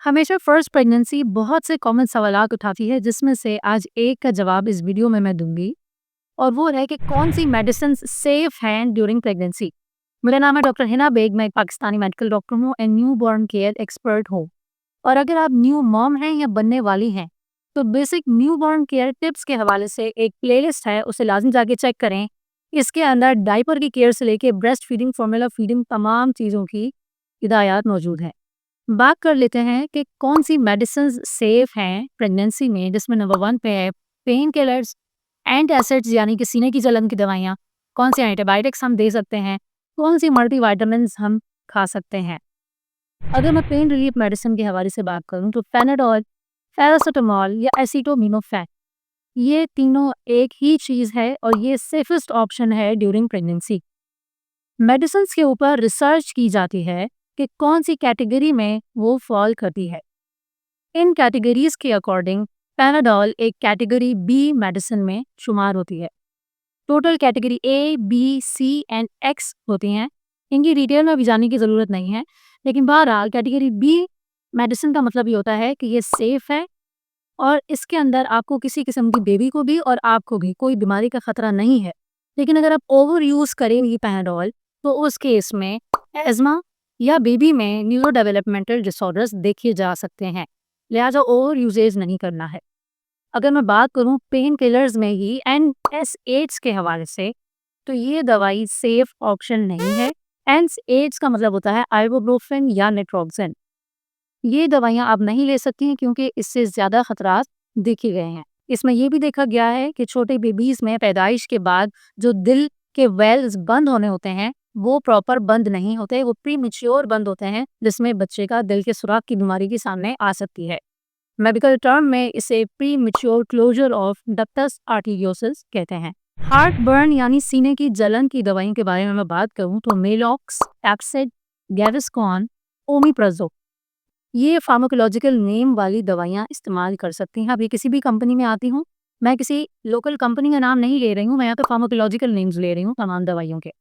हमेशा first pregnancy बहुत से कॉमन सवालात उठाती है जिसमें से आज एक का जवाब इस वीडियो में मैं दूंगी और वो है कि कौन सी मेडिसिन सेफ हैं ड्यूरिंग प्रेगनेंसी। मेरा नाम है डॉक्टर हिना बेग। मैं एक पाकिस्तानी मेडिकल डॉक्टर हूँ and new born care expert हूँ। और अगर आप न्यू मॉम हैं या बनने वाली हैं तो basic new born care tips के हवाले से एक प्लेलिस्ट है, उसे लाजमी जाके चेक करें। इसके अंदर डायपर की केयर से लेके ब्रेस्ट फीडिंग, फॉर्मूला फीडिंग, तमाम चीज़ों की हिदायत मौजूद है। बात कर लेते हैं कि कौन सी मेडिसिन सेफ हैं प्रेगनेंसी में, जिसमें नंबर 1 पे है पेन किलर्स, एंटासिड्स यानी कि सीने की जलन की दवाइयाँ, कौन सी एंटीबायोटिक्स हम दे सकते हैं, कौन सी मल्टीविटामिन्स हम खा सकते हैं। अगर मैं पेन रिलीफ मेडिसिन के हवाले से बात करूँ तो पैनाडोल, पैरासिटामोल या एसिटोमिनोफेन, ये तीनों एक ही चीज़ है और ये सेफेस्ट ऑप्शन है ड्यूरिंग प्रेगनेंसी। मेडिसिन के ऊपर रिसर्च की जाती है कि कौन सी कैटेगरी में वो फॉल करती है। इन कैटेगरीज के अकॉर्डिंग पैनाडोल एक कैटेगरी बी मेडिसिन में शुमार होती है। Total category A, B, C and X होती हैं। इनकी डिटेल में भी जाने की ज़रूरत नहीं है, लेकिन बहरहाल कैटेगरी बी मेडिसिन का मतलब ये होता है कि ये सेफ़ है और इसके अंदर आपको किसी किस्म की बेबी को भी और आपको भी कोई बीमारी का खतरा नहीं है। लेकिन अगर आप ओवर यूज़ करेंगी पैनाडोल तो उस केस में एज़मा या बेबी में न्यूरो डेवलपमेंटल डिसऑर्डर्स देखे जा सकते हैं। लिहाजा ओवर यूजेज नहीं करना है। अगर मैं बात करूं पेन किलर्स में ही एनएसएड्स के हवाले से, तो ये दवाई सेफ ऑप्शन नहीं है। एनएसएड्स का मतलब होता है आइबुप्रोफेन या नेट्रोक्सेन। ये दवाइयाँ आप नहीं ले सकती हैं क्योंकि इससे ज़्यादा खतरात देखे गए हैं। इसमें ये भी देखा गया है कि छोटे बेबीज़ में पैदाइश के बाद जो दिल के वेल्स बंद होने होते हैं, वो प्रॉपर बंद नहीं होते, वो प्रीमैच्योर बंद होते हैं, जिसमें बच्चे का दिल के सुराख की बीमारी के सामने आ सकती है। मेडिकल टर्म में इसे premature closure of ductus arteriosus कहते हैं। हार्ट बर्न यानी सीने की जलन की दवाइयों के बारे में मैं बात करूँ तो मेलॉक्स, एप्सिड, गैविस्कॉन, ओमिप्राज़ोल, ये फार्माकोलॉजिकल नेम वाली दवाइयाँ इस्तेमाल कर सकती हैं। अब ये किसी भी कंपनी में आती हूँ, मैं किसी लोकल कंपनी का नाम नहीं ले रही हूँ, मैं यहाँ पे फार्माकोलॉजिकल नेम्स ले रही हूँ तमाम दवाइयों के।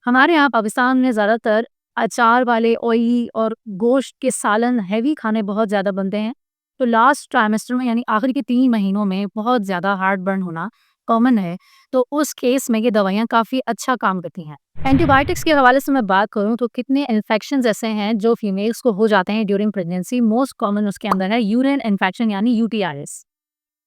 हमारे यहाँ पाकिस्तान में ज़्यादातर अचार वाले, ऑयली और गोश्त के सालन, हैवी खाने बहुत ज़्यादा बनते हैं। तो लास्ट ट्राइमेस्टर में यानी आखिर के 3 महीनों में बहुत ज़्यादा हार्ट बर्न होना कॉमन है। तो उस केस में ये दवाइयाँ काफ़ी अच्छा काम करती हैं। एंटीबायोटिक्स के हवाले से मैं बात करूँ तो कितने इन्फेक्शंस ऐसे हैं जो फीमेल्स को हो जाते हैं ड्यूरिंग प्रेगनेंसी। मोस्ट कॉमन उसके अंदर है यूरिन इन्फेक्शन यानी यूटीआईएस।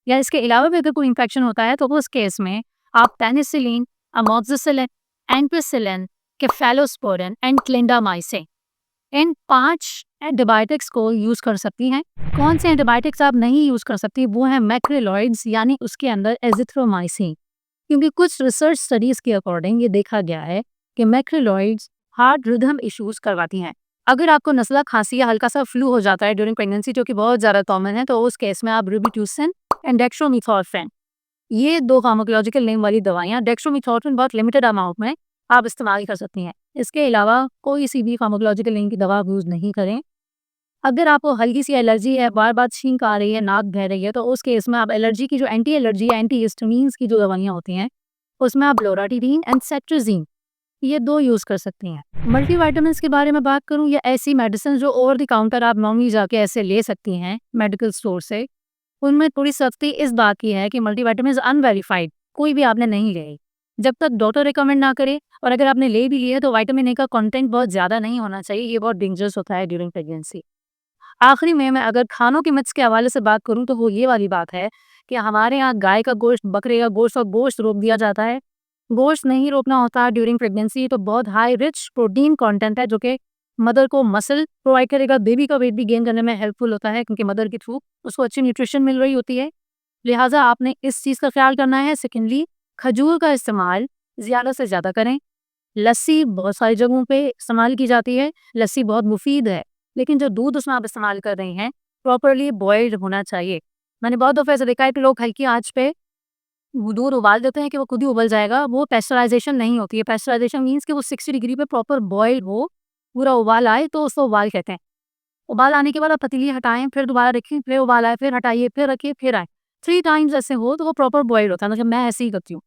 या इसके अलावा भी अगर कोई इन्फेक्शन होता है तो उस केस में आप penicillin, amoxicillin, ampicillin, cephalosporin and clindamycin, इन 5 एंटीबायोटिक्स को यूज़ कर सकती हैं। कौन से एंटीबायोटिक्स आप नहीं यूज़ कर सकती, वो है मैक्रोलॉइड्स यानी उसके अंदर एजिथ्रोमाइसिन। क्योंकि कुछ रिसर्च स्टडीज़ के अकॉर्डिंग ये देखा गया है कि मैक्रोलॉइड्स हार्ट रिदम इश्यूज़ करवाती हैं। अगर आपको नज़ला, खांसी या हल्का सा फ्लू हो जाता है ड्यूरिंग प्रेगनेंसी, जो कि बहुत ज़्यादा कॉमन है, तो उस केस में आप रोबिट्यूसिन एंड डेक्स्ट्रोमेथोर्फिन, ये 2 फार्माकोलॉजिकल नेम वाली दवाइयाँ, डेक्स्ट्रोमेथोर्फिन बहुत लिमिटेड अमाउंट में आप इस्तेमाल कर सकती हैं। इसके अलावा कोई सी भी फार्माकोलॉजिकल नेम की दवा आप यूज़ नहीं करें। अगर आपको हल्की सी एलर्जी है, बार-बार छींक आ रही है, नाक बह रही है, तो उस केस में आप एलर्जी की जो एंटी एलर्जी या एंटी हिस्टामिन्स की जो दवाइयाँ होती हैं, उसमें आप लोराटिडीन एंड सेट्राज़ीन, ये 2 यूज़ कर सकती हैं। मल्टीविटामिन्स के बारे में बात करूँ या ऐसी मेडिसिन जो ओवर द काउंटर आप नॉर्मली जाके ऐसे ले सकती हैं मेडिकल स्टोर से, उनमें थोड़ी सख्ती इस बात की है कि मल्टीविटामिन्स अनवेरिफाइड कोई भी आपने नहीं ले। जब तक डॉक्टर रिकमेंड ना करे, और अगर आपने ले भी लिए तो विटामिन ए का कंटेंट बहुत ज़्यादा नहीं होना चाहिए, ये बहुत डेंजरस होता है ड्यूरिंग प्रेगनेंसी। आखिरी में मैं अगर खानों के मिथ्स के हवाले से बात करूँ तो वो ये वाली बात है कि हमारे यहाँ गाय का गोश्त, बकरे का गोश्त और गोश्त रोक दिया जाता है। गोश्त नहीं रोकना होता ड्यूरिंग प्रेगनेंसी, तो बहुत हाई रिच प्रोटीन कंटेंट है जो कि मदर को मसल प्रोवाइड करेगा, बेबी का वेट भी गेन करने में हेल्पफुल होता है क्योंकि मदर के थ्रू उसको अच्छी न्यूट्रिशन मिल रही होती है। लिहाजा आपने इस चीज़ का ख्याल करना है। सेकेंडली, खजूर का इस्तेमाल ज़्यादा से ज़्यादा करें। लस्सी बहुत सारी जगहों पे इस्तेमाल की जाती है, लस्सी बहुत मुफीद है, लेकिन जो दूध उसमें आप इस्तेमाल कर रही हैं प्रॉपर्ली बॉइल्ड होना चाहिए। मैंने बहुत दफ़ा ऐसा देखा है कि लोग हल्की आँच पे वो दूध उबाल देते हैं कि वो खुद ही उबल जाएगा, वो पेस्चराइज़ेशन नहीं होती है। पेस्चराइज़ेशन मीन्स कि वो 60 डिग्री पे प्रॉपर बॉयल हो, पूरा उबाल आए तो उसको उबाल कहते हैं। उबाल आने के बाद आप पतीली हटाएँ, फिर दोबारा रखें, फिर उबाल आए, फिर हटाइए, फिर रखिए, फिर आए। 3 टाइम्स ऐसे हो तो वो प्रॉपर बॉइल्ड होता है, मतलब मैं ऐसे ही करती हूँ।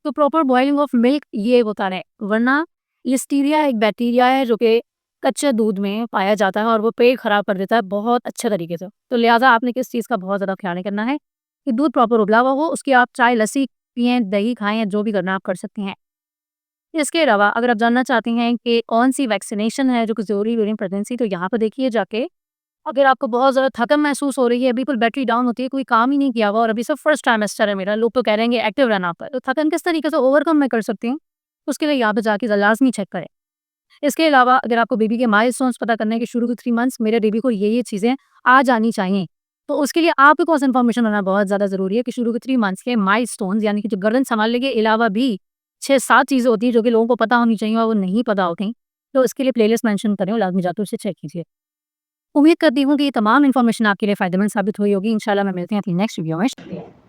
तो प्रॉपर बॉइलिंग ऑफ मिल्क ये होता रहे, वरना लिस्टीरिया एक बैक्टीरिया है जो कि कच्चे दूध में पाया जाता है और वो पेट खराब कर देता है बहुत अच्छे तरीके से। तो लिहाज़ा आपने किस चीज़ का बहुत ज़्यादा ख़्याल नहीं करना है कि दूध प्रॉपर उबला हुआ हो, उसकी आप चाय, लस्सी पिएँ, दही खाएँ या जो भी करना है आप कर सकती हैं। इसके अलावा अगर आप जानना चाहती हैं कि कौन-सी वैक्सीनेशन है जो कि ज़रूरी ड्यूरिंग प्रेगनेंसी, तो यहाँ पे देखिए जाके, अगर आपको बहुत ज़्यादा थकन महसूस हो रही है, बिल्कुल बैटरी डाउन होती है, कोई काम ही नहीं किया हुआ और अभी सिर्फ फर्स्ट ट्राइमेस्टर है मेरा, लोग तो कह रहे हैं कि एक्टिव रहना आप पर, तो थकन किस तरीके से ओवरकम मैं कर सकती हूँ, उसके लिए यहाँ पे जाके लाज़मी चेक करें। इसके अलावा अगर आपको बेबी के माइलस्टोन्स पता करने हैं कि शुरू के 3 मंथ्स मेरे बेबी को ये चीज़ें आ जानी चाहिए, तो उसके लिए आपके पास इन्फॉर्मेशन होना बहुत ज़्यादा ज़रूरी है कि शुरू के 3 मंथ्स के माइलस्टोन्स यानी कि जो गर्दन सँभालने के अलावा भी 6-7 चीज़ें होती हैं जो कि लोगों को पता होनी चाहिए और वो नहीं पता होती। तो इसके लिए प्लेलिस्ट मेंशन करें और लाज़मी जाकर उसे चेक कीजिए। उम्मीद करती हूँ कि ये तमाम इन्फॉर्मेशन आपके लिए फ़ायदेमंद साबित हुई होगी। इंशाल्लाह मैं मिलती हूँ अपनी नेक्स्ट वीडियो में। शुक्रिया।